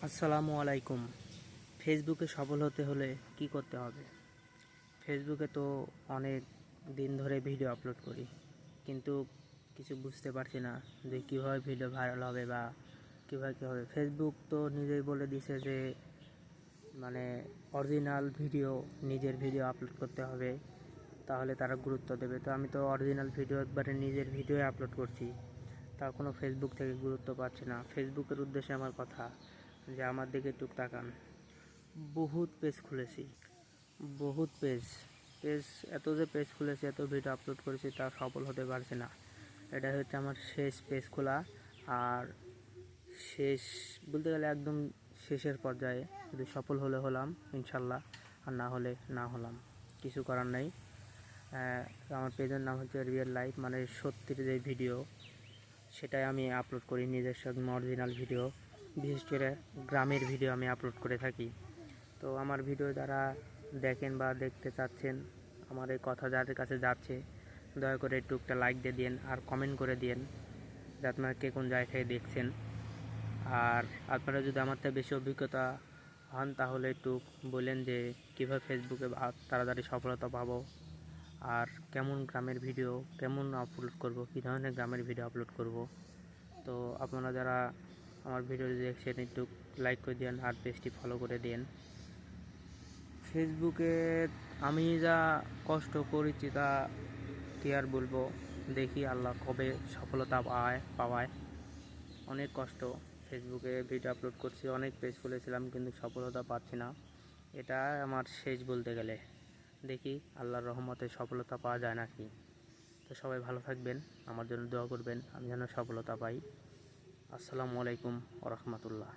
আসসালামু আলাইকুম। ফেসবুকে সফল হতে হলে কি করতে হবে? ফেসবুকে তো অনেক দিন ধরে ভিডিও আপলোড করি, কিন্তু কিছু বুঝতে পারছি না যে কীভাবে ভিডিও ভাইরাল হবে বা কীভাবে কী হবে। ফেসবুক তো নিজেই বলে দিছে যে অরিজিনাল ভিডিও, নিজের ভিডিও আপলোড করতে হবে, তাহলে তারা গুরুত্ব দেবে। তো আমি তো অরিজিনাল ভিডিও একবারে নিজের ভিডিও আপলোড করছি, তা কোনো ফেসবুক থেকে গুরুত্ব পাচ্ছি না। ফেসবুকের উদ্দেশ্যে আমার কথা যে আমার দিকে একটু তাকান। বহুত পেজ খুলেছি, বহুত পেজ পেজ এত যে পেজ খুলেছি, এত ভিডিও আপলোড করেছি, তা সফল হতে পারছি না। এটা হচ্ছে আমার শেষ পেজ খোলা, আর শেষ বলতে গেলে একদম শেষের পর্যায়ে। যদি সফল হলে হলাম ইনশাল্লাহ, আর না হলে না হলাম, কিছু করার নেই। আমার পেজের নাম হচ্ছে রিয়েল লাইফ, মানে সত্যির যে ভিডিও সেটাই আমি আপলোড করি, নিজস্ব অরিজিনাল ভিডিও। বিশেষ করে গ্রামের ভিডিও আমি আপলোড করে থাকি। তো আমার ভিডিও যারা দেখেন বা দেখতে চাচ্ছেন, আমার এই কথা যাদের কাছে যাচ্ছে, দয়া করে একটু একটা লাইক দিয়ে দিন আর কমেন্ট করে দিন যে আপনারা কে কোন জায়গা থেকে দেখছেন। আর আপনারা যদি আমার থেকে বেশি অভিজ্ঞতা হন তাহলে একটু বলেন যে কীভাবে ফেসবুকে তাড়াতাড়ি সফলতা পাবো, আর কেমন গ্রামের ভিডিও কেমন আপলোড করব, কী ধরনের গ্রামের ভিডিও আপলোড করব। তো আপনারা যারা আমার ভিডিও দেখছেন একটু লাইক করে দিন আর পেজটি ফলো করে দিন। ফেসবুকে আমি যা কষ্ট করেছি তা কী আর বলবো, দেখি আল্লাহ কবে সফলতা পাওয়ায়। অনেক কষ্ট, ফেসবুকে ভিডিও আপলোড করছি, অনেক পেজ খুলেছিলাম, কিন্তু সফলতা পাচ্ছি না। এটা আমার শেষ বলতে গেলে। দেখি আল্লাহর রহমতে সফলতা পাওয়া যায় নাকি। তো সবাই ভালো থাকবেন, আমার জন্য দোয়া করবেন আমি যেন সফলতা পাই। আসসালামু আলাইকুম ওয়া রাহমাতুল্লাহ।